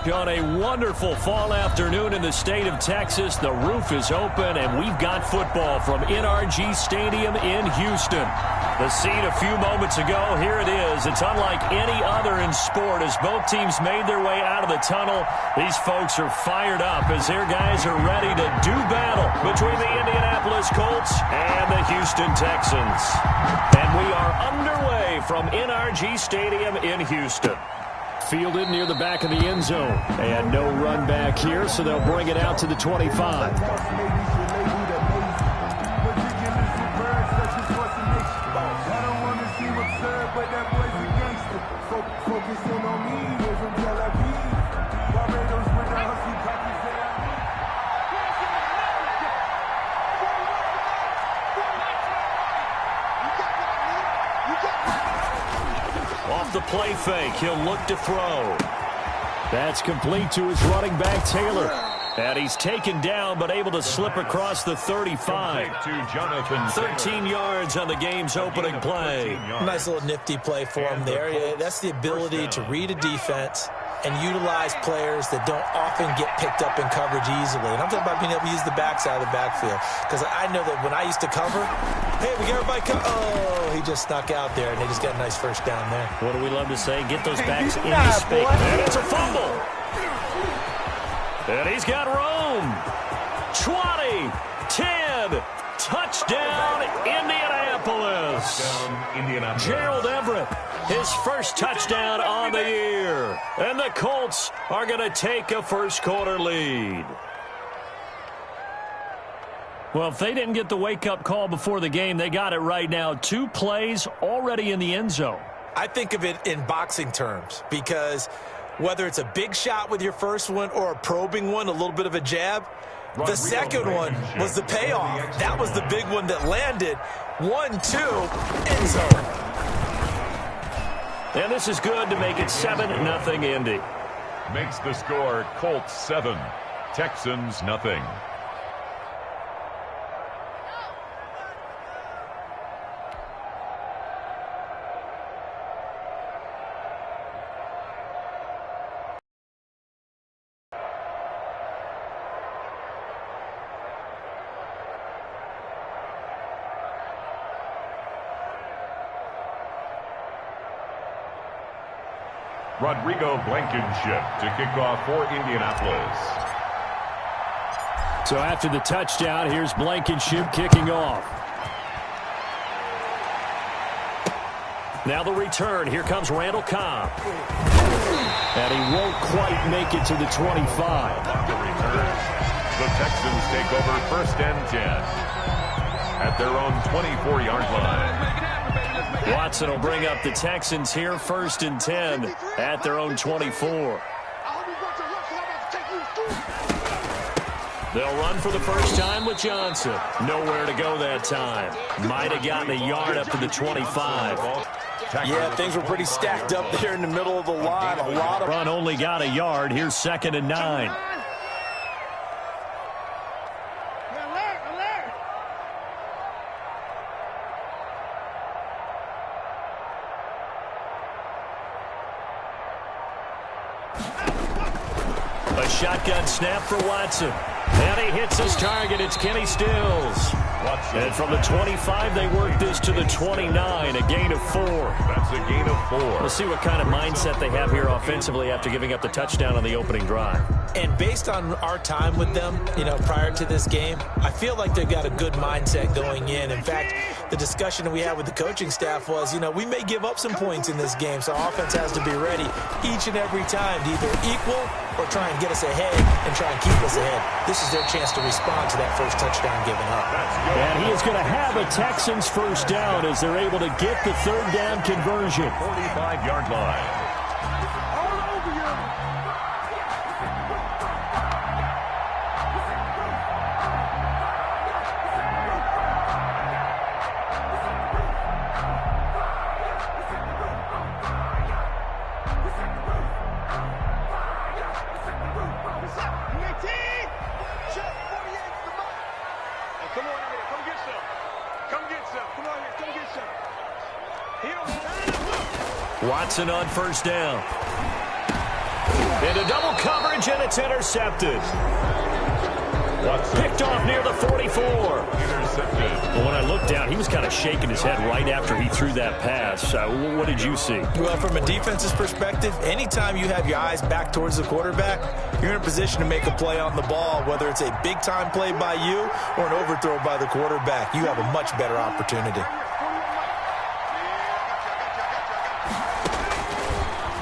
On a wonderful fall afternoon in the state of Texas, the roof is open, and we've got football from NRG Stadium in Houston. The scene a few moments ago, here it is. It's unlike any other in sport as both teams made their way out of the tunnel. These folks are fired up as their guys are ready to do battle between the Indianapolis Colts and the Houston Texans. And we are underway from NRG Stadium in Houston. Fielded near the back of the end zone. And no run back here, so they'll bring it out to the 25. Off the play fake, he'll look to throw. That's complete to his running back, Taylor. And he's taken down, but able to slip across the 35. 13 yards on the game's opening play. Nice little nifty play for him there. Yeah, that's the ability to read a defense and utilize players that don't often get picked up in coverage easily. And I'm talking about being able to use the backside of the backfield. Because I know that when I used to cover, hey, we got everybody oh, he just snuck out there, and they just got a nice first down there. What do we love to say? Get those backs into space. And it's a fumble. And he's got room. 20, 10, touchdown, Indianapolis. Gerald Everett, his first touchdown on the year. And the Colts are going to take a first-quarter lead. Well, if they didn't get the wake-up call before the game, they got it right now. 2 plays already in the end zone. I think of it in boxing terms because whether it's a big shot with your first one or a probing one, a little bit of a jab, the second one was the payoff. That was the big one that landed. 1-2, end zone. And this is good to make it 7-0 Indy. Makes the score Colts 7, Texans nothing. Rodrigo Blankenship to kick off for Indianapolis. So after the touchdown, here's Blankenship kicking off. Now the return. Here comes Randall Cobb. And he won't quite make it to the 25. The return. The Texans take over 1st and 10 at their own 24-yard line. Watson will bring up the Texans here 1st and 10 at their own 24. They'll run for the first time with Johnson. Nowhere to go that time. Might have gotten a yard up to the 25. Yeah, things were pretty stacked up there in the middle of the line. A lot of run only got a yard. Here's 2nd and 9. A shotgun snap for Watson. And he hits his target. It's Kenny Stills. And from the 25, they work this to the 29, a gain of 4. That's a gain of 4. We'll see what kind of mindset they have here offensively after giving up the touchdown on the opening drive. And based on our time with them, prior to this game, I feel like they've got a good mindset going in. In fact, the discussion that we had with the coaching staff was, we may give up some points in this game, so our offense has to be ready each and every time to either equal or try and get us ahead and try and keep us ahead. This is their chance to respond to that first touchdown given up. And he is going to have a Texans first down as they're able to get the 3rd down conversion. 45-yard line. Watson on first down. Into double coverage, and it's intercepted. Picked off near the 44. Well, when I looked down, he was kind of shaking his head right after he threw that pass. What did you see? Well, from a defense's perspective, anytime you have your eyes back towards the quarterback, you're in a position to make a play on the ball, whether it's a big-time play by you or an overthrow by the quarterback. You have a much better opportunity.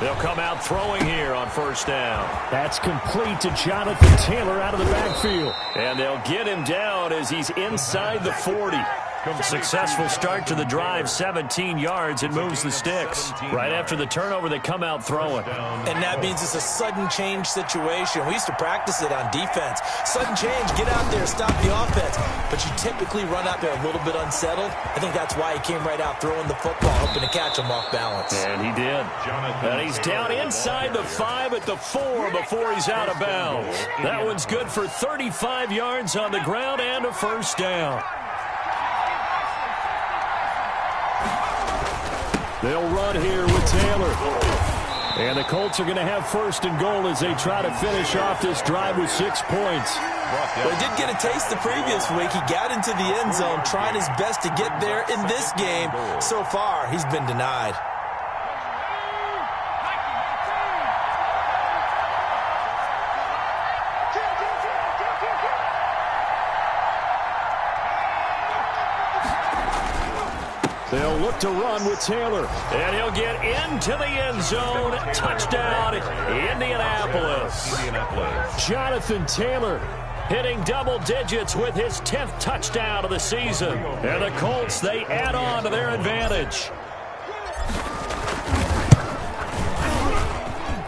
They'll come out throwing here on first down. That's complete to Jonathan Taylor out of the backfield. And they'll get him down as he's inside the 40. Successful start to the drive, 17 yards, and moves the sticks. Right after the turnover, they come out throwing. And that means it's a sudden change situation. We used to practice it on defense. Sudden change, get out there, stop the offense. But you typically run out there a little bit unsettled. I think that's why he came right out throwing the football, hoping to catch him off balance. And he did. And he's down inside the 5 at the 4 before he's out of bounds. That one's good for 35 yards on the ground and a first down. They'll run here with Taylor. And the Colts are going to have first and goal as they try to finish off this drive with 6 points. Well, he did get a taste the previous week. He got into the end zone, trying his best to get there in this game. So far, he's been denied. They'll look to run with Taylor. And he'll get into the end zone. Touchdown, Indianapolis. Jonathan Taylor hitting double digits with his 10th touchdown of the season. And the Colts, they add on to their advantage.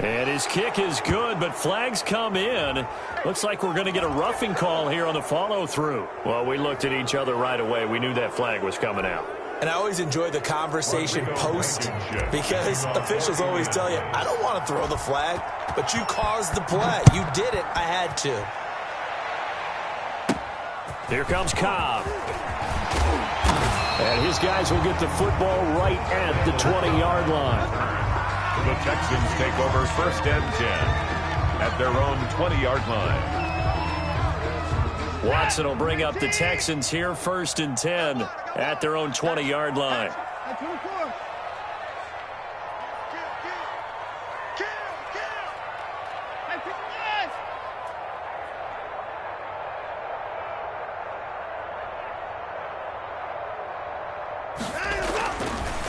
And his kick is good, but flags come in. Looks like we're going to get a roughing call here on the follow-through. Well, we looked at each other right away. We knew that flag was coming out. And I always enjoy the conversation post because officials always tell you, I don't want to throw the flag, but you caused the play. You did it. I had to. Here comes Cobb. And his guys will get the football right at the 20-yard line. The Texans take over first and 10 at their own 20-yard line. Watson will bring up the Texans here first and 10 at their own 20-yard line.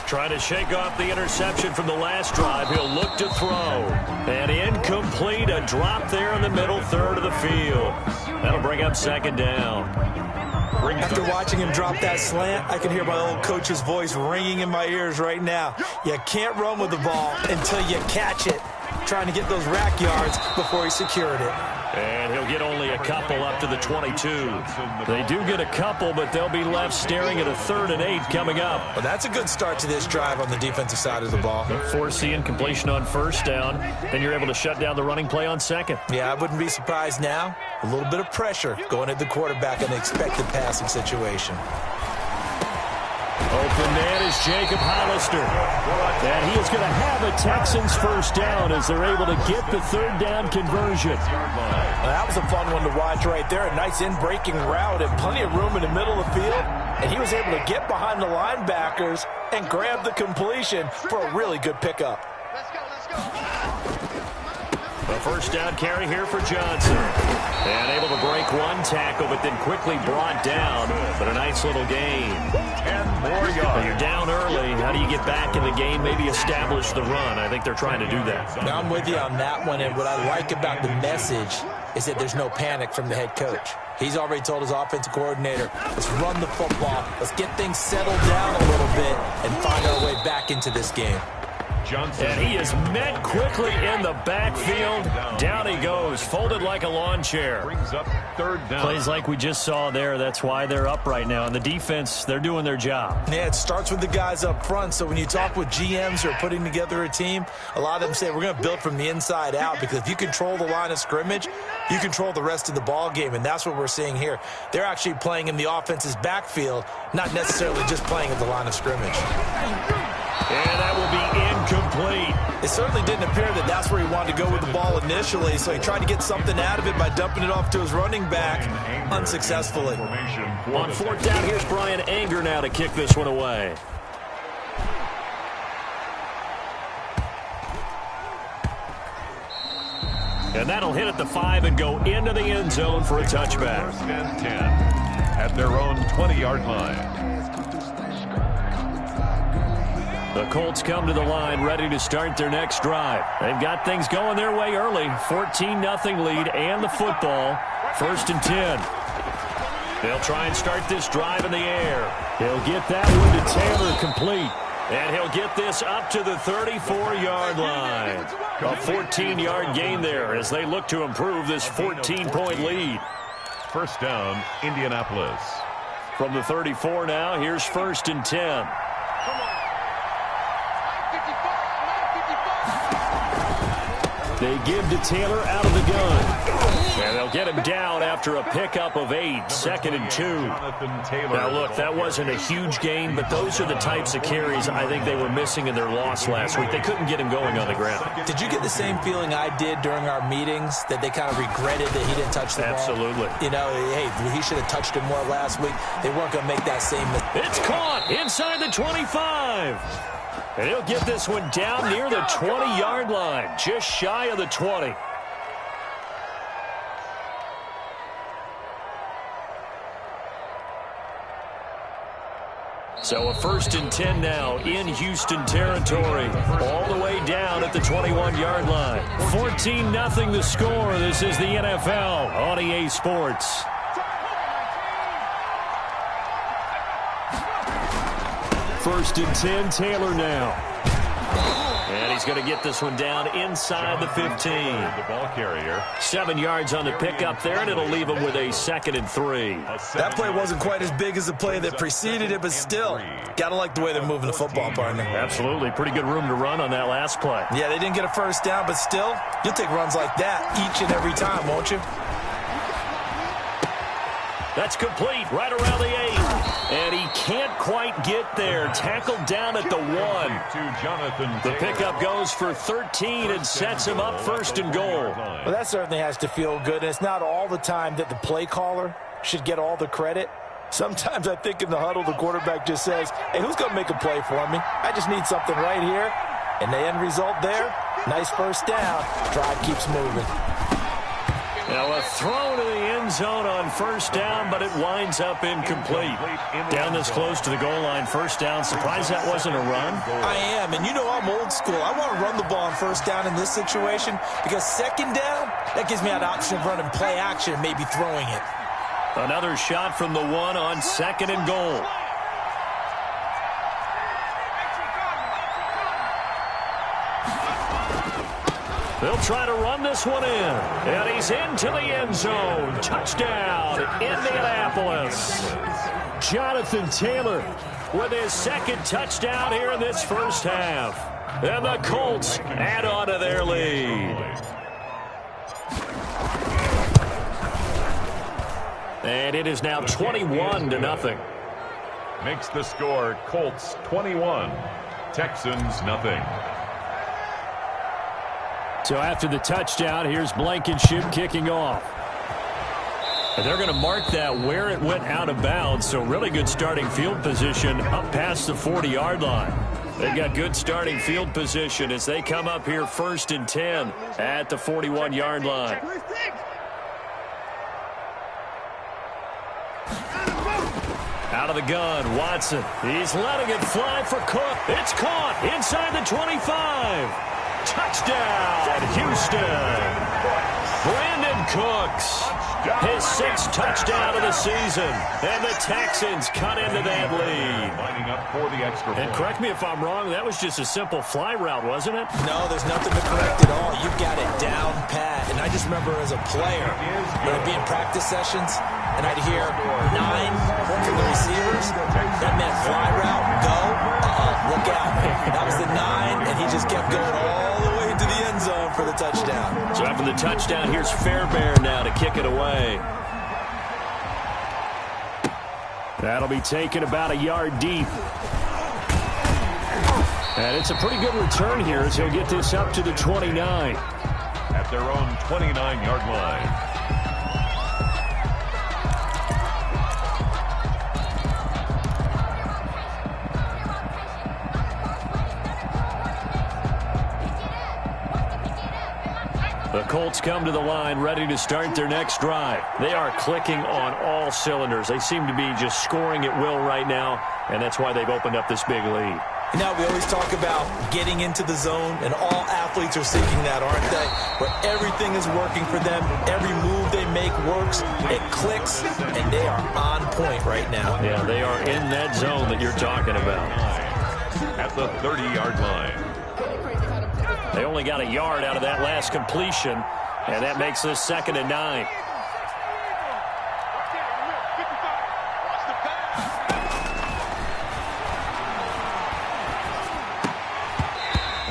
Trying to shake off the interception from the last drive. He'll look to throw. And incomplete. A drop there in the middle third of the field. That'll bring up second down. After watching him drop that slant, I can hear my old coach's voice ringing in my ears right now. You can't run with the ball until you catch it. Trying to get those rack yards before he secured it. And he'll get only a couple up to the 22. They do get a couple, but they'll be left staring at a 3rd and 8 coming up. Well, that's a good start to this drive on the defensive side of the ball. Force the incompletion on first down. Then you're able to shut down the running play on second. Yeah, I wouldn't be surprised now. A little bit of pressure going at the quarterback in an expected passing situation. Open man is Jacob Hollister. And he is going to have a Texans first down as they're able to get the 3rd down conversion. Well, that was a fun one to watch right there. A nice in-breaking route and plenty of room in the middle of the field. And he was able to get behind the linebackers and grab the completion for a really good pickup. A first down carry here for Johnson. And able to break one tackle, but then quickly brought down. But a nice little gain. 10 more yards. You're down early. How do you get back in the game? Maybe establish the run. I think they're trying to do that. Now I'm with you on that one. And what I like about the message is that there's no panic from the head coach. He's already told his offensive coordinator, let's run the football. Let's get things settled down a little bit and find our way back into this game. Johnson. And he is met quickly in the backfield. Down he goes, folded like a lawn chair. Brings up 3rd down. Plays like we just saw there. That's why they're up right now. And the defense, they're doing their job. Yeah, it starts with the guys up front. So when you talk with GMs who are putting together a team, a lot of them say we're going to build from the inside out, because if you control the line of scrimmage, you control the rest of the ball game. And that's what we're seeing here. They're actually playing in the offense's backfield, not necessarily just playing at the line of scrimmage. And that will be incomplete. incomplete. It certainly didn't appear that that's where he wanted to go with the ball initially, so he tried to get something out of it by dumping it off to his running back unsuccessfully. On fourth down, here's Brian Anger now to kick this one away. And that'll hit at the 5 and go into the end zone for a touchback. First and 10 at their own 20-yard line. The Colts come to the line ready to start their next drive. They've got things going their way early. 14-0 lead and the football. First and 10. They'll try and start this drive in the air. He'll get that one to Taylor complete. And he'll get this up to the 34-yard line. A 14-yard gain there as they look to improve this 14-point lead. First down, Indianapolis. From the 34 now, here's first and 10. They give to Taylor out of the gun. And they'll get him down after a pickup of 8, second and 2. Now, look, that wasn't a huge gain, but those are the types of carries I think they were missing in their loss last week. They couldn't get him going on the ground. Did you get the same feeling I did during our meetings, that they kind of regretted that he didn't touch the ball? Absolutely. You know, hey, he should have touched it more last week. They weren't going to make that same mistake. It's caught inside the 25. And he'll get this one down near the 20-yard line, just shy of the 20. So a first and 10 now in Houston territory, all the way down at the 21-yard line. 14-0 the score. This is the NFL on EA Sports. First and 10, Taylor now. And he's going to get this one down inside the 15. The ball carrier. 7 yards on the pickup there, and it'll leave him with a second and 3. That play wasn't quite as big as the play that preceded it, but still, got to like the way they're moving the football, partner. Absolutely. Pretty good room to run on that last play. Yeah, they didn't get a first down, but still, you'll take runs like that each and every time, won't you? That's complete right around the 8. And he can't quite get there. Tackled down at the 1. The pickup goes for 13 and sets him up first and goal. Well, that certainly has to feel good. And it's not all the time that the play caller should get all the credit. Sometimes I think in the huddle, the quarterback just says, hey, who's going to make a play for me? I just need something right here. And the end result there, nice first down. Drive keeps moving. Now a throw to the end zone on first down, but it winds up incomplete. Down this close to the goal line, first down. Surprised that wasn't a run? I am, and you know I'm old school. I want to run the ball on first down in this situation because second down, that gives me an option of running play action and maybe throwing it. Another shot from the 1 on second and goal. They'll try to run this one in. And he's into the end zone. Touchdown, Indianapolis. Jonathan Taylor with his second touchdown here in this first half. And the Colts add on to their lead. And it is now 21-0. Makes the score Colts 21, Texans nothing. So after the touchdown, here's Blankenship kicking off. And they're going to mark that where it went out of bounds. So really good starting field position up past the 40-yard line. They've got good starting field position as they come up here first and 10 at the 41-yard line. Out of the gun, Watson. He's letting it fly for Cook. It's caught inside the 25. Touchdown, Houston. Brandon Cooks, his 6th touchdown of the season. And the Texans cut into that lead. Lining up for the extra point. And correct me if I'm wrong, that was just a simple fly route, wasn't it? No, there's nothing to correct at all. You've got it down pat. And I just remember as a player, when I'd be in practice sessions, and I'd hear 9 from the receivers. That meant fly route, go, look out. That was the 9, and he just kept going all the way to the end zone for the touchdown. So after the touchdown, here's Fairbairn now to kick it away. That'll be taken about a yard deep. And it's a pretty good return here as he'll get this up to the 29. At their own 29-yard line. The Colts come to the line ready to start their next drive. They are clicking on all cylinders. They seem to be just scoring at will right now, and that's why they've opened up this big lead. Now, we always talk about getting into the zone, and all athletes are seeking that, aren't they? Where everything is working for them. Every move they make works. It clicks, and they are on point right now. Yeah, they are in that zone that you're talking about. At the 30-yard line. They only got a yard out of that last completion, and that makes this 2nd and 9.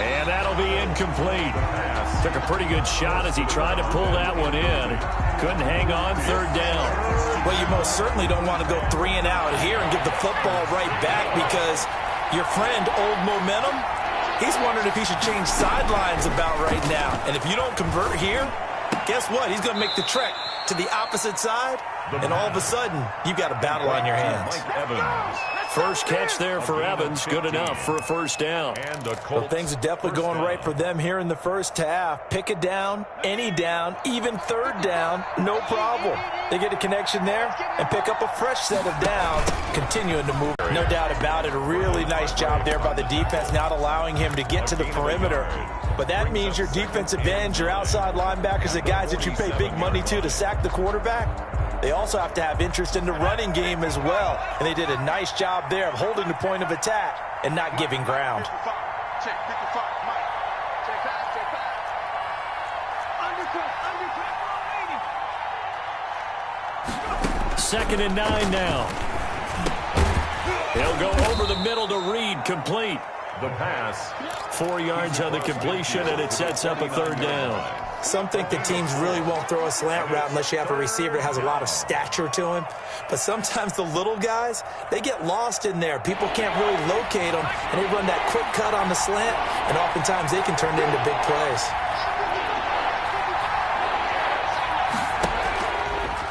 And that'll be incomplete. Took a pretty good shot as he tried to pull that one in. Couldn't hang on 3rd down. Well, you most certainly don't want to go 3 and out here and give the football right back because your friend, Old Momentum, he's wondering if he should change sidelines about right now. And if you don't convert here, guess what? He's going to make the trek to the opposite side, and all of a sudden, you've got a battle on your hands. First catch there for Evans. Good enough for a 1st down. Well, things are definitely going right for them here in the first half. Pick a down, any down, even 3rd down, no problem. They get a connection there and pick up a fresh set of downs, continuing to move. No doubt about it, a really nice job there by the defense, not allowing him to get to the perimeter. But that means your defensive ends, your outside linebackers, the guys that you pay big money to sack the quarterback, they also have to have interest in the running game as well. And they did a nice job there of holding the point of attack and not giving ground. 2nd and 9 now. He'll go over the middle to Reed, complete. The pass. 4 yards on the completion, and it sets up a 3rd down. Some think that teams really won't throw a slant route unless you have a receiver that has a lot of stature to him. But sometimes the little guys, they get lost in there. People can't really locate them, and they run that quick cut on the slant, and oftentimes they can turn it into big plays.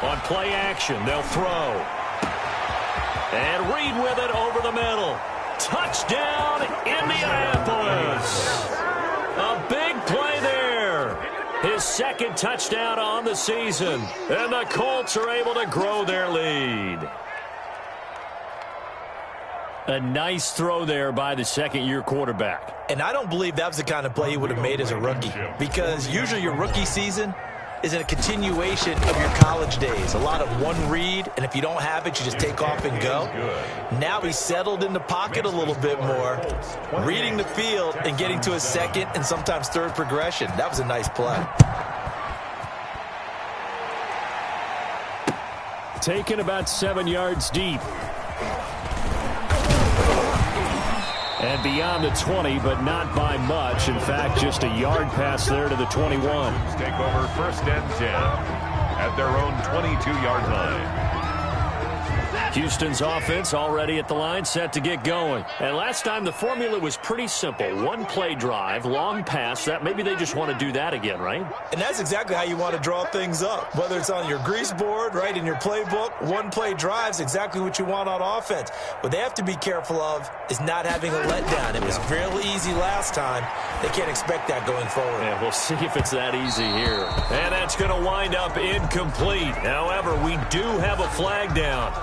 On play action, they'll throw. And Reed with it over the middle. Touchdown, Indianapolis. A big play there. His 2nd touchdown on the season. And the Colts are able to grow their lead. A nice throw there by the 2nd-year quarterback. And I don't believe that was the kind of play he would have made as a rookie. Because usually your rookie season is a continuation of your college days. A lot of one read, and if you don't have it, you just take off and go. Now he's settled in the pocket a little bit more, reading the field and getting to his 2nd and sometimes 3rd progression. That was a nice play. Taken about 7 yards deep. And beyond the 20, but not by much. In fact, just a yard pass there to the 21. Take over 1st and 10 at their own 22-yard line. Houston's offense already at the line, set to get going. And last time the formula was pretty simple. 1-play drive, long pass. That maybe they just want to do that again, right? And that's exactly how you want to draw things up. Whether it's on your grease board, right, in your playbook, 1-play drive's exactly what you want on offense. What they have to be careful of is not having a letdown. It was fairly easy last time. They can't expect that going forward. Yeah, we'll see if it's that easy here. And that's going to wind up incomplete. However, we do have a flag down.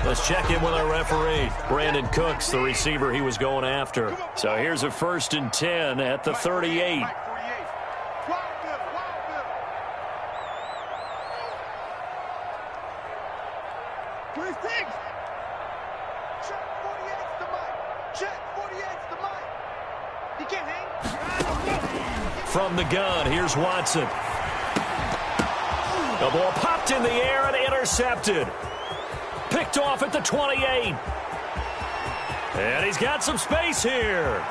Let's check in with our referee. Brandon Cooks, the receiver he was going after. So here's a 1st and 10 at the 38. From the gun, here's Watson. The ball popped in the air and intercepted. Picked off at the 28. And he's got some space here.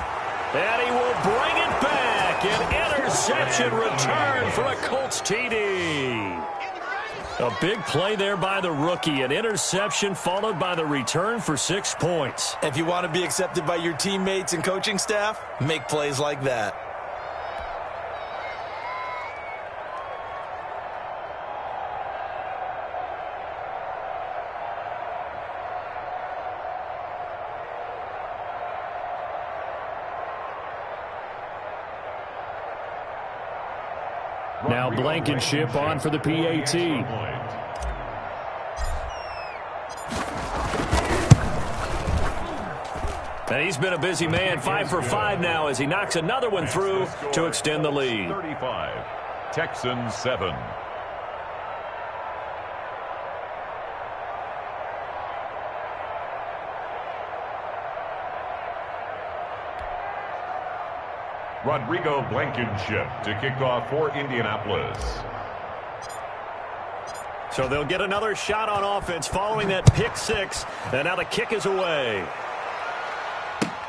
And he will bring it back. An interception return for a Colts TD. A big play there by the rookie. An interception followed by the return for 6 points. If you want to be accepted by your teammates and coaching staff, make plays like that. Now Blankenship on for the PAT. And he's been a busy man, 5 for 5 now as he knocks another one through to extend the lead. 35, Texans 7. Rodrigo Blankenship to kick off for Indianapolis. So they'll get another shot on offense following that pick 6. And now the kick is away.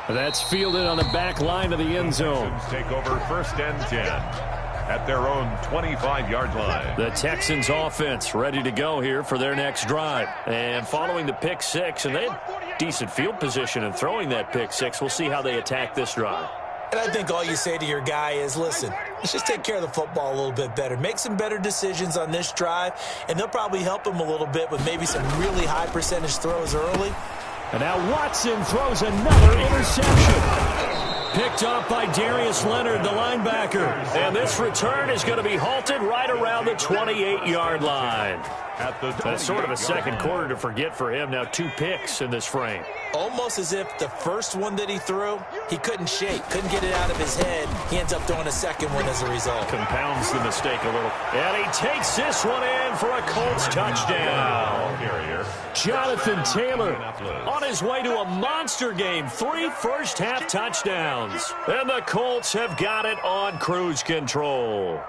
That's fielded on the back line of the end zone. Texans take over 1st and 10 at their own 25-yard line. The Texans offense ready to go here for their next drive. And following the pick 6, and they had decent field position in throwing that pick 6. We'll see how they attack this drive. And I think all you say to your guy is, listen, let's just take care of the football a little bit better. Make some better decisions on this drive, and they'll probably help him a little bit with maybe some really high percentage throws early. And now Watson throws another interception. Picked off by Darius Leonard, the linebacker. And this return is going to be halted right around the 28-yard line. That's sort of a second quarter to forget for him. Now 2 picks in this frame. Almost as if the first one that he threw, he couldn't shake, couldn't get it out of his head. He ends up throwing a second one as a result. Compounds the mistake a little. And he takes this one in for a Colts touchdown. Jonathan Taylor on his way to a monster game. 3 first-half touchdowns. And the Colts have got it on cruise control.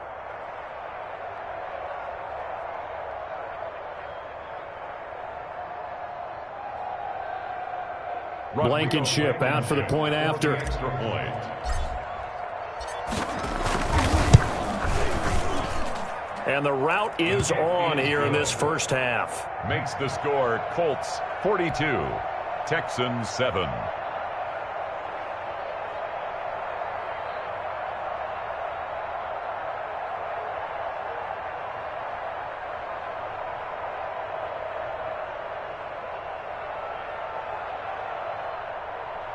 Blankenship out for the point after. And the route is on here in this first half. Makes the score Colts 42, Texans 7.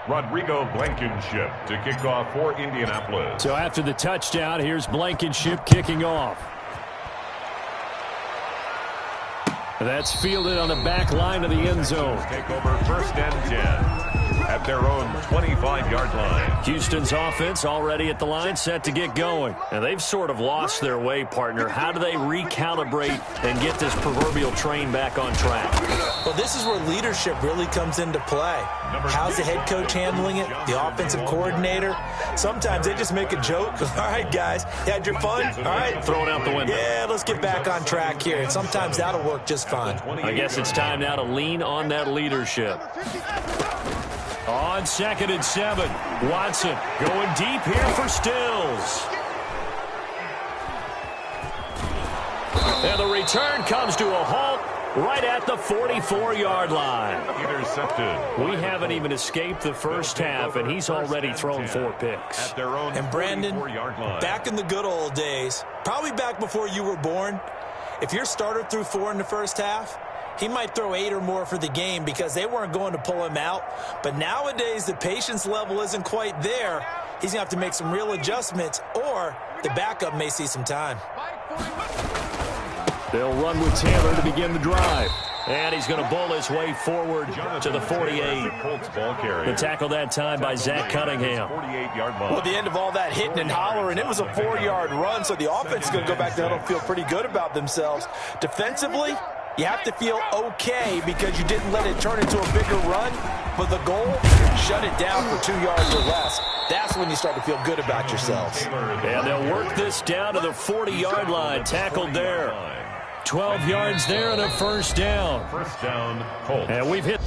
Rodrigo Blankenship to kick off for Indianapolis. So after the touchdown, here's Blankenship kicking off. That's fielded on the back line of the end zone. Take over 1st and 10 at their own 25-yard line. Houston's offense already at the line, set to get going. And they've sort of lost their way, partner. How do they recalibrate and get this proverbial train back on track? Well, this is where leadership really comes into play. How's the head coach handling it? The offensive coordinator? Sometimes they just make a joke. All right, guys, you had your fun? All right. Throw it out the window. Yeah, let's get back on track here. And sometimes that'll work just fine. I guess it's time now to lean on that leadership. On 2nd and 7, Watson going deep here for Stills. And the return comes to a halt right at the 44-yard line. Intercepted. We haven't even escaped the first half, and he's already thrown 4 picks. At their own and Brandon, back in the good old days, probably back before you were born, if your starter threw 4 in the first half, he might throw 8 or more for the game because they weren't going to pull him out. But nowadays, the patience level isn't quite there. He's going to have to make some real adjustments, or the backup may see some time. They'll run with Taylor to begin the drive. And he's going to bowl his way forward to the 48. The tackle that time by Zach Cunningham. Well, at the end of all that hitting and hollering, it was a 4-yard run, so the offense is going to go back there and feel pretty good about themselves. Defensively, you have to feel okay because you didn't let it turn into a bigger run. But the goal, shut it down for 2 yards or less. That's when you start to feel good about yourselves. And they'll work this down to the 40-yard line. Tackled there. 12 yards there and a first down. First down, Colts. And we've hit...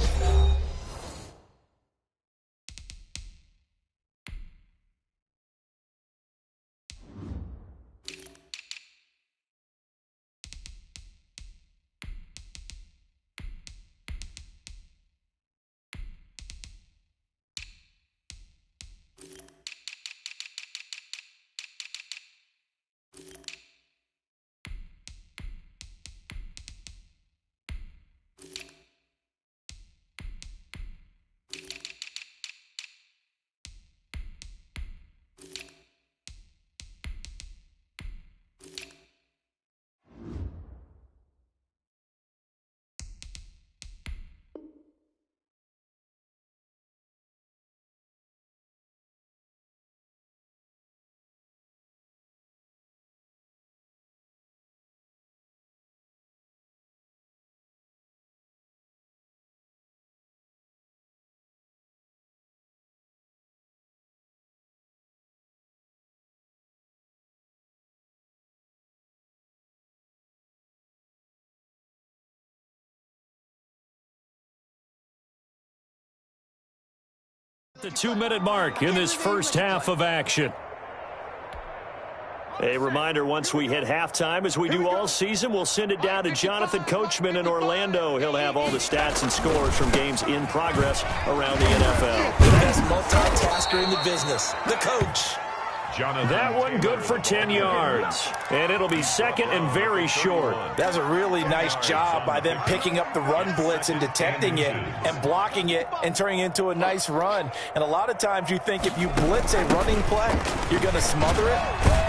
The 2-minute mark in this first half of action. A reminder, once we hit halftime, as we do all season, we'll send it down to Jonathan Coachman in Orlando. He'll have all the stats and scores from games in progress around the NFL. The best multitasker in the business, the coach. That one good for 10 yards. And it'll be second and very short. That's a really nice job by them picking up the run blitz and detecting it and blocking it and turning it into a nice run. And a lot of times you think if you blitz a running play, you're going to smother it.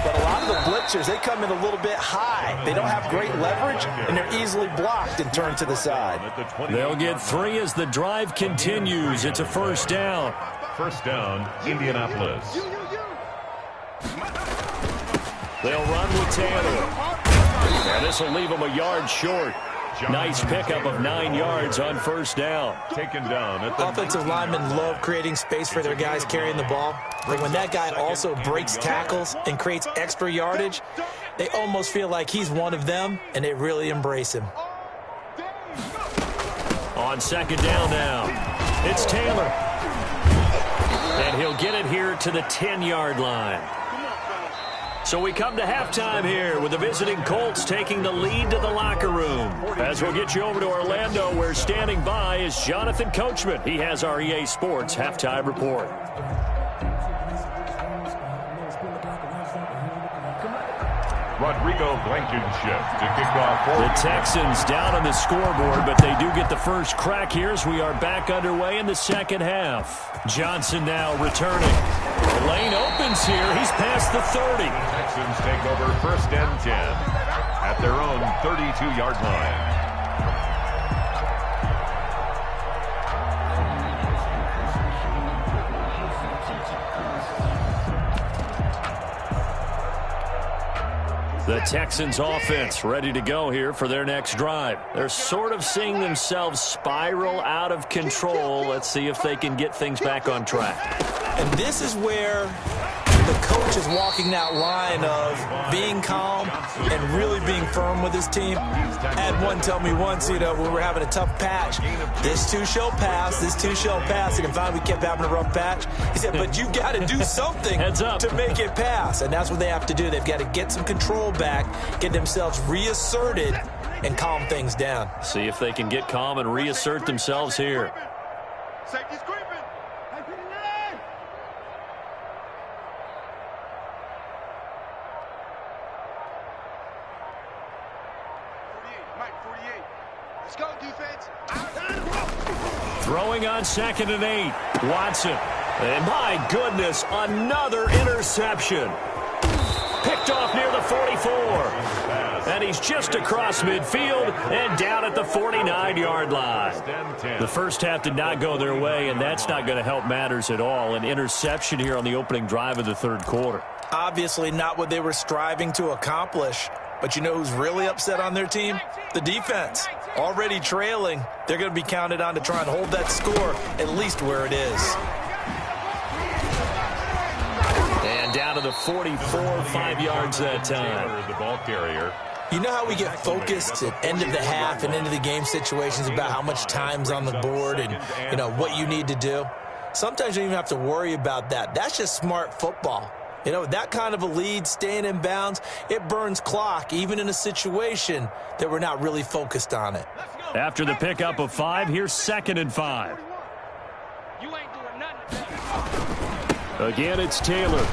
But a lot of the blitzers, they come in a little bit high. They don't have great leverage, and they're easily blocked and turned to the side. They'll get 3 as the drive continues. It's a first down. First down, Indianapolis. They'll run with Taylor. And this will leave them a yard short. Nice pickup of 9 yards on first down. Taken down at the offensive linemen love creating space for their guys carrying the ball. But when that guy also breaks tackles and creates extra yardage, they almost feel like he's one of them, and they really embrace him. On second down now, it's Taylor. And he'll get it here to the 10-yard line. So we come to halftime here with the visiting Colts taking the lead to the locker room. As we'll get you over to Orlando, where standing by is Jonathan Coachman. He has our EA Sports halftime report. Rodrigo Blankenship to kick off. The Texans down on the scoreboard, but they do get the first crack here as we are back underway in the second half. Johnson now returning. The lane opens here. He's past the 30. Texans take over first and 10 at their own 32-yard line. The Texans offense ready to go here for their next drive. They're sort of seeing themselves spiral out of control. Let's see if they can get things back on track. And this is where the coach is walking that line of being calm and really being firm with his team. I had one tell me once, when we were having a tough patch, this too shall pass, this too shall pass. And finally we kept having a rough patch. He said, but you got to do something to make it pass. And that's what they have to do. They've got to get some control back, get themselves reasserted, and calm things down. See if they can get calm and reassert themselves here. Safety's creeping. Throwing on second and 8. Watson. And my goodness, another interception. Picked off near the 44. And he's just across midfield and down at the 49-yard line. The first half did not go their way, and that's not going to help matters at all. An interception here on the opening drive of the third quarter. Obviously not what they were striving to accomplish. But you know who's really upset on their team? The defense. Already trailing, they're going to be counted on to try and hold that score at least where it is. And down to the 44, 5 yards that time. The ball carrier. You know how we get focused at end of the half and into the game situations about how much time's on the board and, what you need to do? Sometimes you don't even have to worry about that. That's just smart football. That kind of a lead, staying in bounds, it burns clock, even in a situation that we're not really focused on it. After the pickup of 5, here's second and 5. Again, it's Taylor.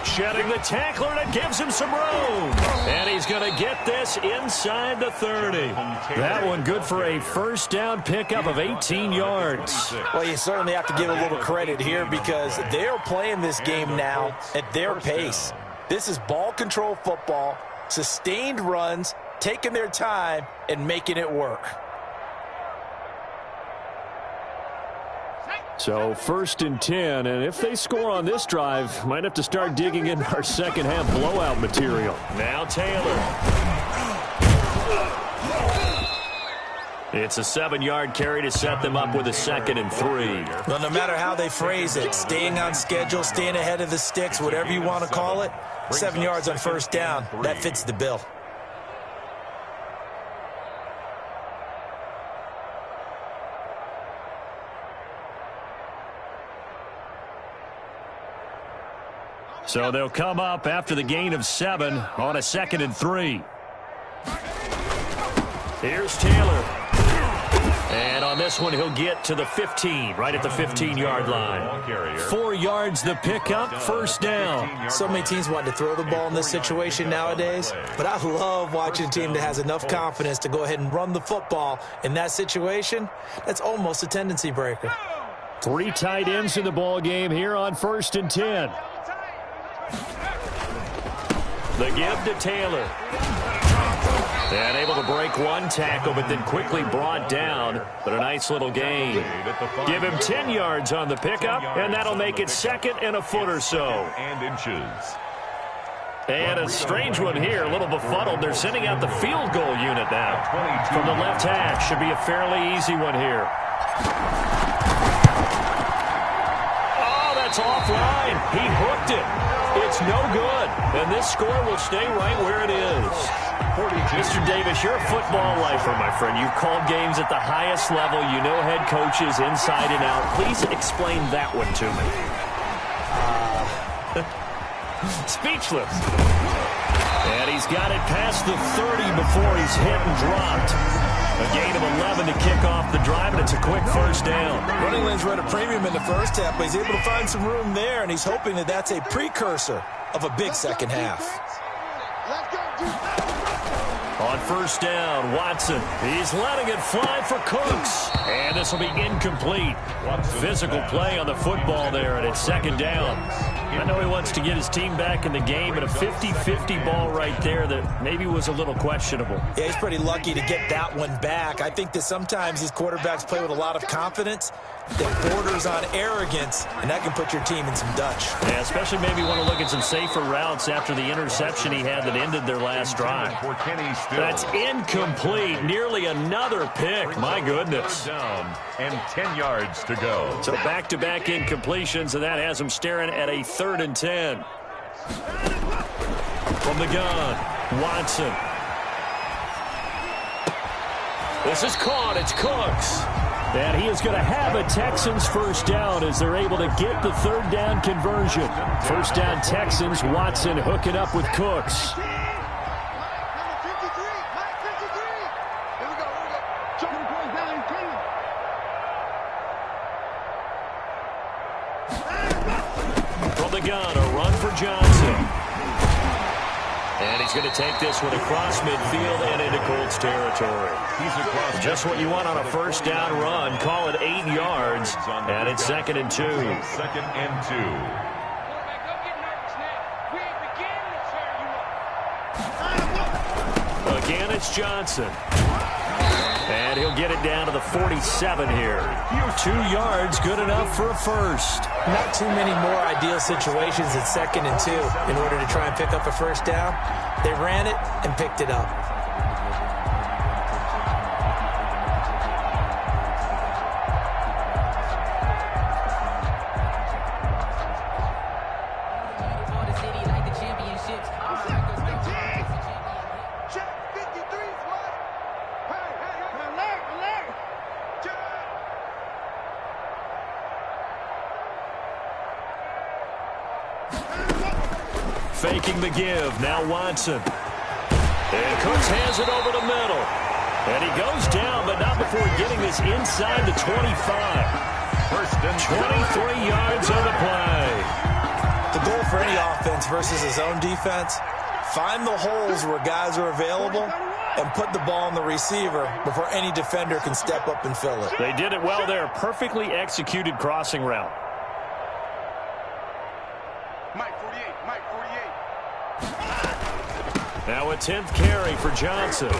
Shedding the tackler, and it gives him some room. And he's going to get this inside the 30. That one good for a first down pickup of 18 yards. Well, you certainly have to give a little credit here because they're playing this game now at their pace. This is ball control football, sustained runs, taking their time, and making it work. So first and 10, and if they score on this drive, might have to start digging in our second half blowout material. Now Taylor. It's a 7-yard carry to set them up with a second and 3. Well, no matter how they phrase it, staying on schedule, staying ahead of the sticks, whatever you want to call it, 7 yards on first down, that fits the bill. So they'll come up after the gain of 7 on a 2nd and 3. Here's Taylor. And on this one, he'll get to the 15, right at the 15-yard line. 4 yards the pickup, first down. So many teams want to throw the ball in this situation nowadays, but I love watching a team that has enough confidence to go ahead and run the football. In that situation, that's almost a tendency breaker. 3 tight ends in the ball game here on 1st and 10. The give to Taylor. And able to break 1 tackle, but then quickly brought down. But a nice little gain. Give him 10 yards on the pickup, and that'll make it 2nd and a foot or so. And a strange one here, a little befuddled. They're sending out the field goal unit now. From the left hash, should be a fairly easy one here. Oh, that's offline. He hooked it. It's no good. And this score will stay right where it is. Mr. Davis, you're a football lifer, my friend. You've called games at the highest level. You know head coaches inside and out. Please explain that one to me. Speechless. And he's got it past the 30 before he's hit and dropped. A gain of 11 to kick off the drive, and it's a quick first down. Running lanes were at a premium in the first half, but he's able to find some room there, and he's hoping that that's a precursor of a big second half. On first down, Watson. He's letting it fly for Cooks. And this will be incomplete. Physical play on the football there, and it's 2nd down. I know he wants to get his team back in the game, but a 50-50 ball right there that maybe was a little questionable. Yeah, he's pretty lucky to get that one back. I think that sometimes these quarterbacks play with a lot of confidence that borders on arrogance, and that can put your team in some Dutch. Yeah, especially maybe want to look at some safer routes after the interception he had that ended their last drive. That's incomplete. Nearly another pick. My goodness. Down and 10 yards to go. So back-to-back incompletions, and that has him staring at a 3rd and 10. From the gun, Watson. This is caught. It's Cooks. And he is going to have a Texans first down as they're able to get the 3rd down conversion. First down Texans, Watson hooking up with Cooks. From the gun, a run for Johnson. And he's going to take this one across midfield and into Colts territory. Just what you want on a first down run. Call it 8 yards, and it's 2nd and 2. 2nd and 2. Again, it's Johnson. And he'll get it down to the 47 here. 2 yards, good enough for a first. Not too many more ideal situations at 2nd and 2 in order to try and pick up a first down. They ran it and picked it up. Faking the give. Now Watson. And Cooks has it over the middle. And he goes down, but not before getting this inside the 25. First and 23 yards on the play. The goal for any offense versus his own defense, find the holes where guys are available and put the ball on the receiver before any defender can step up and fill it. They did it well there. Perfectly executed crossing route. Now a 10th carry for Johnson.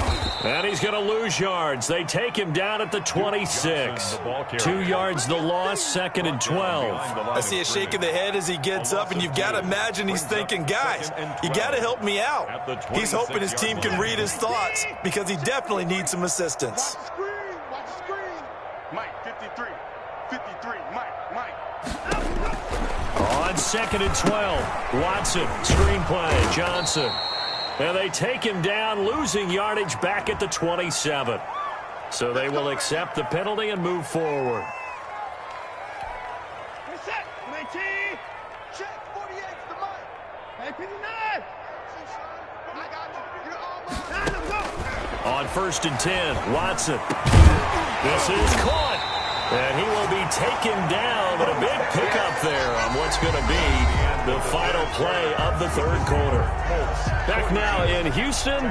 And he's going to lose yards. They take him down at the 26. 2 yards the loss, 2nd and 12. I see a shake of the head as he gets up, and you've got to imagine he's thinking, guys, you got to help me out. He's hoping his team can read his thoughts because he definitely needs some assistance. Watch the screen. Mike, 53. 53. Mike. On 2nd and 12, Watson, screen play, Johnson. And they take him down, losing yardage back at the 27. So they will accept the penalty and move forward. Check 48 to Mike. On 1st and 10, Watson. This is caught. And he will be taken down, but a big pickup there on what's going to be the final play of the third quarter. Back now in Houston,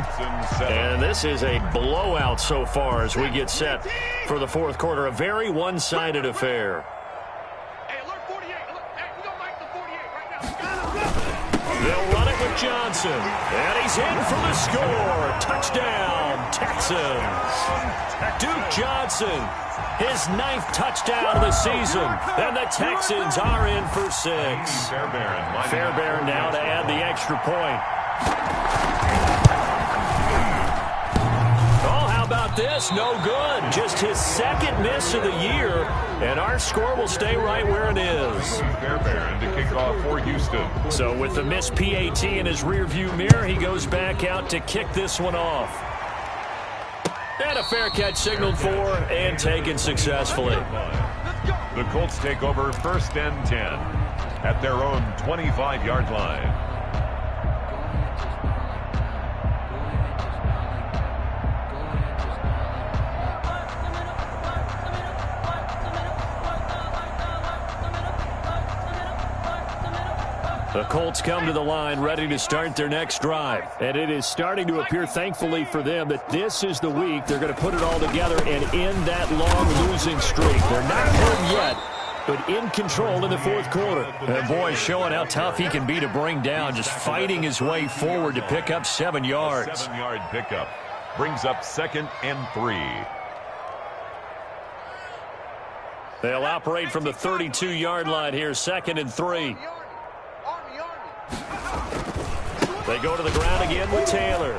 and this is a blowout so far as we get set for the fourth quarter. A very one-sided affair. Hey, alert 48. Hey, we don't like the 48 right now. They'll run it with Johnson, and he's in for the score. Touchdown, Texans. Duke Johnson, his 9th touchdown of the season, and the Texans are in for 6. Fairbairn now to add the extra point. Oh, how about this? No good. Just his 2nd miss of the year, and our score will stay right where it is. Fairbairn to kick off for Houston. So with the missed PAT in his rearview mirror, he goes back out to kick this one off. And a fair catch signaled for and taken successfully. The Colts take over 1st and 10 at their own 25-yard line. The Colts come to the line ready to start their next drive. And it is starting to appear, thankfully for them, that this is the week they're going to put it all together and end that long losing streak. They're not home yet, but in control in the fourth quarter. And boy, showing how tough he can be to bring down, just fighting his way forward to pick up 7 yards. 7-yard pickup brings up 2nd and 3. They'll operate from the 32-yard line here, 2nd and 3. They go to the ground again with Taylor.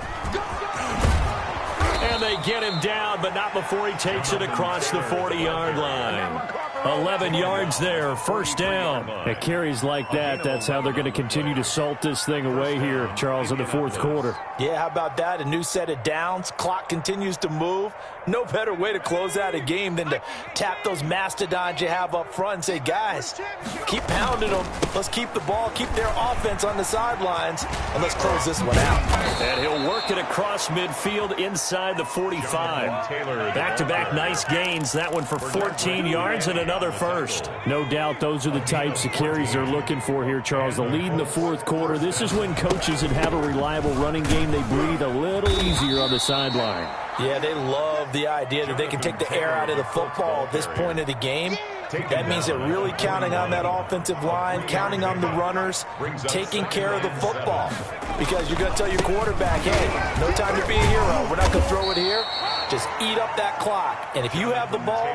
And they get him down, but not before he takes it across the 40-yard line. 11 yards there, 1st down. At carries like that, that's how they're going to continue to salt this thing away here, Charles, in the fourth quarter. Yeah, how about that? A new set of downs. Clock continues to move. No better way to close out a game than to tap those mastodons you have up front and say, guys, keep pounding them. Let's keep the ball, keep their offense on the sidelines, and let's close this one out. And he'll work it across midfield inside the 45. Back-to-back nice gains. That one for 14 yards and another first. No doubt those are the types of carries they're looking for here, Charles. The lead in the fourth quarter. This is when coaches that have a reliable running game, they breathe a little easier on the sideline. Yeah, they love the idea that they can take the air out of the football at this point of the game. That means they're really counting on that offensive line, counting on the runners, taking care of the football. Because you're going to tell your quarterback, hey, no time to be a hero. We're not going to throw it here. Just eat up that clock. And if you have the ball,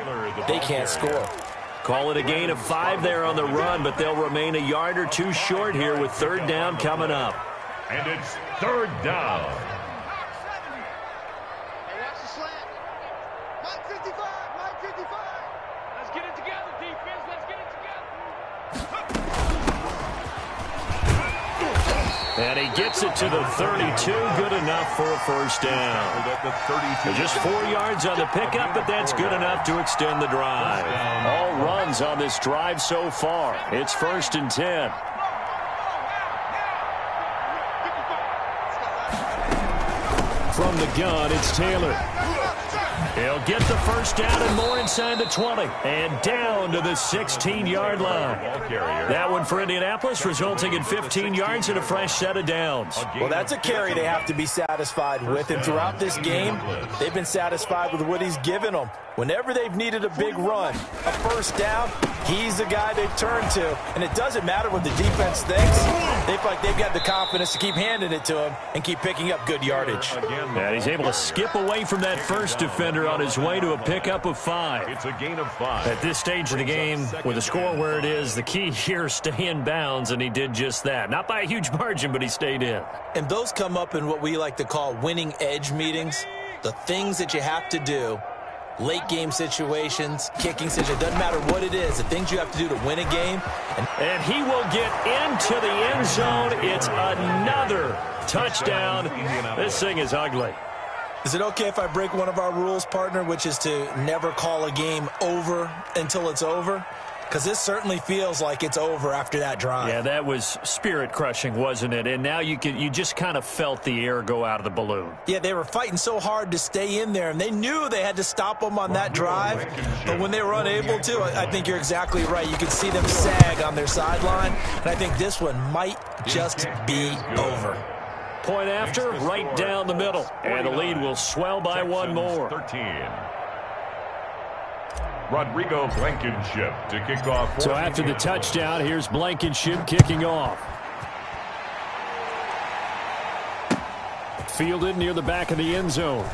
they can't score. Call it a gain of 5 there on the run, but they'll remain a yard or two short here with 3rd down coming up. And it's 3rd down. And he gets it to the 32, good enough for a 1st down. Just 4 yards on the pickup, but that's good enough to extend the drive. All runs on this drive so far. It's 1st and 10. From the gun, it's Taylor. He'll get the 1st down and more inside the 20. And down to the 16-yard line. That one for Indianapolis, resulting in 15 yards and a fresh set of downs. Well, that's a carry they have to be satisfied with. And throughout this game, they've been satisfied with what he's given them. Whenever they've needed a big run, a 1st down, he's the guy they've turned to. And it doesn't matter what the defense thinks. They feel like they've got the confidence to keep handing it to him and keep picking up good yardage. And he's able to skip away from that first defender on his way to a pickup of 5. It's a gain of 5. At this stage of the game, with the score where it is, the key here is stay in bounds, and he did just that. Not by a huge margin, but he stayed in. And those come up in what we like to call winning edge meetings. The things that you have to do. Late game situations, kicking situations, doesn't matter what it is, the things you have to do to win a game. And he will get into the end zone. It's another touchdown. This thing is ugly. Is it okay if I break one of our rules, partner, which is to never call a game over until it's over? because this certainly feels like it's over after that drive. Yeah, that was spirit-crushing, wasn't it? And now you just kind of felt the air go out of the balloon. Yeah, they were fighting so hard to stay in there, and they knew they had to stop them on that drive. But when they were unable to, I think you're exactly right. You could see them sag on their sideline, and I think this one might just be over. Point after, right down the middle. And the lead will swell by one more. 13. Rodrigo Blankenship to kick off. So after the touchdown, here's Blankenship kicking off. Fielded near the back of the end zone.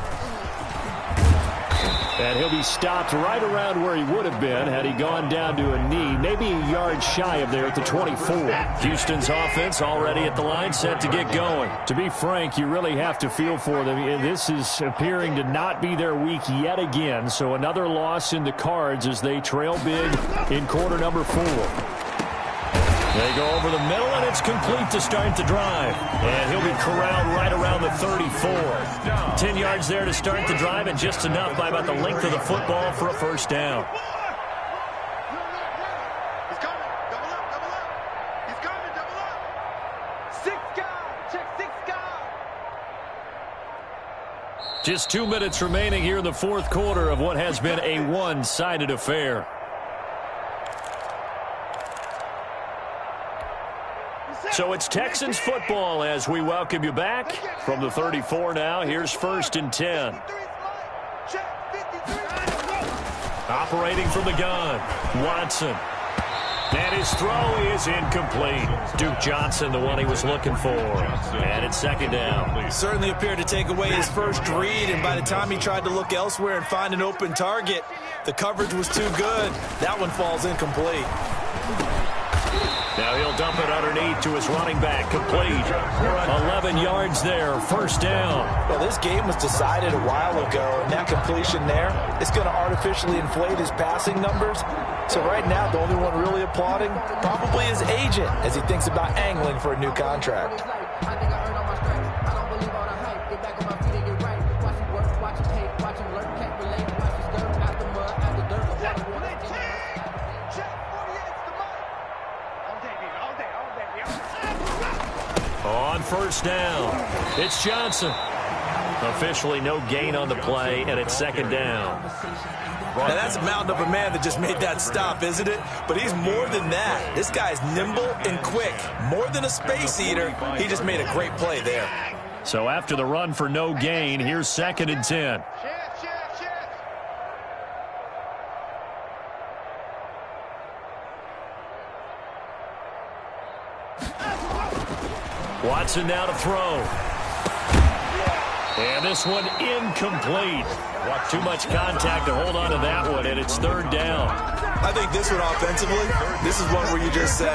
And he'll be stopped right around where he would have been had he gone down to a knee, maybe a yard shy of there at the 24. Houston's offense already at the line, set to get going. To be frank, you really have to feel for them. This is appearing to not be their week yet again, so another loss in the cards as they trail big in quarter number 4. They go over the middle, and it's complete to start the drive. And he'll be corralled right around the 34. 10 yards there to start the drive, and just enough by about the length of the football for a first down. He's coming. Double up, double up. He's coming, double up. 6 guys. Check 6 guys. Just 2 minutes remaining here in the fourth quarter of what has been a one-sided affair. So it's Texans football as we welcome you back from the 34 now. Here's 1st and 10. Operating from the gun, Watson. And his throw is incomplete. Duke Johnson, the one he was looking for. And it's 2nd down. Certainly appeared to take away his first read, and by the time he tried to look elsewhere and find an open target, the coverage was too good. That one falls incomplete. Now he'll dump it underneath to his running back. Complete. 11 yards there. 1st down. Well, this game was decided a while ago, and that completion there is going to artificially inflate his passing numbers. So right now, the only one really applauding probably his agent as he thinks about angling for a new contract. On 1st down, it's Johnson. Officially no gain on the play, and it's 2nd down. Now that's a mountain of a man that just made that stop, isn't it? But he's more than that. This guy's nimble and quick. More than a space eater, he just made a great play there. So after the run for no gain, here's 2nd and 10. Watson now to throw. And this one incomplete. Too much contact to hold on to that one, and it's 3rd down. I think this one offensively, this is one where you just say,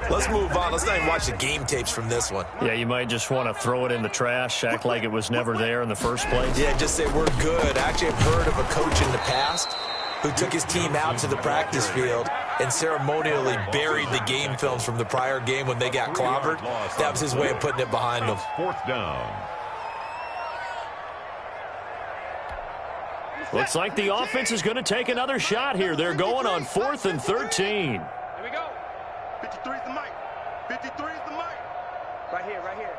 let's move on. Let's not even watch the game tapes from this one. Yeah, you might just want to throw it in the trash, act like it was never there in the first place. Yeah, just say we're good. I actually have heard of a coach in the past who took his team out to the practice field and ceremonially buried the game films from the prior game when they got clobbered. That was his way of putting it behind them. 4th down. Looks like the offense is going to take another shot here. They're going on 4th and 13. Here we go. 53 is the mic. 53 is the mic. Right here, right here.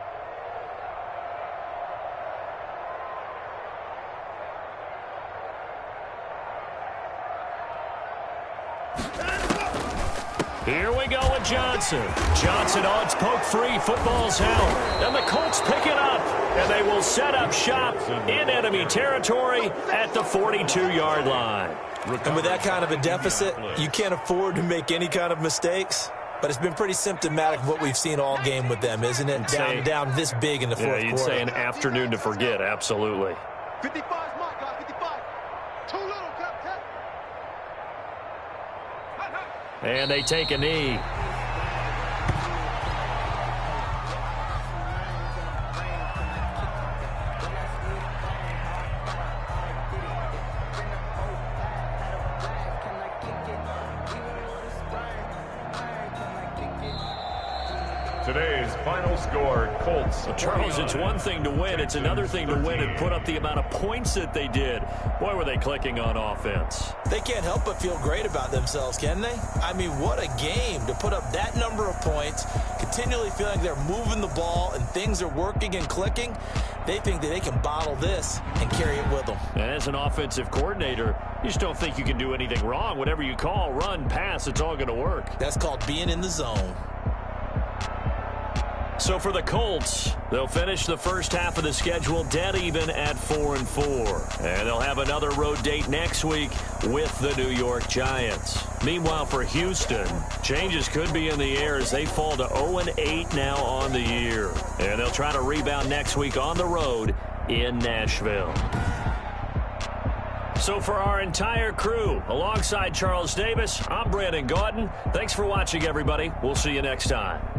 Here we go with Johnson. Johnson odds poke free. Football's out. And the Colts pick it up. And they will set up shop in enemy territory at the 42-yard line. And with that kind of a deficit, you can't afford to make any kind of mistakes. But it's been pretty symptomatic of what we've seen all game with them, isn't it? Down this big in the fourth quarter. You'd say an afternoon to forget, absolutely. 55 is mine, guys. 55. Too little, Captain. And they take a knee. Today's final score, Colts. Well, Charles, it's one thing to win. It's another thing to win and put up the amount of points that they did. Boy, were they clicking on offense. They can't help but feel great about themselves, can they? I mean, what a game to put up that number of points, continually feeling they're moving the ball and things are working and clicking. They think that they can bottle this and carry it with them. And as an offensive coordinator, you just don't think you can do anything wrong. Whatever you call, run, pass, it's all going to work. That's called being in the zone. So for the Colts, they'll finish the first half of the schedule dead even at 4-4. And they'll have another road date next week with the New York Giants. Meanwhile, for Houston, changes could be in the air as they fall to 0-8 now on the year. And they'll try to rebound next week on the road in Nashville. So for our entire crew, alongside Charles Davis, I'm Brandon Gaudin. Thanks for watching, everybody. We'll see you next time.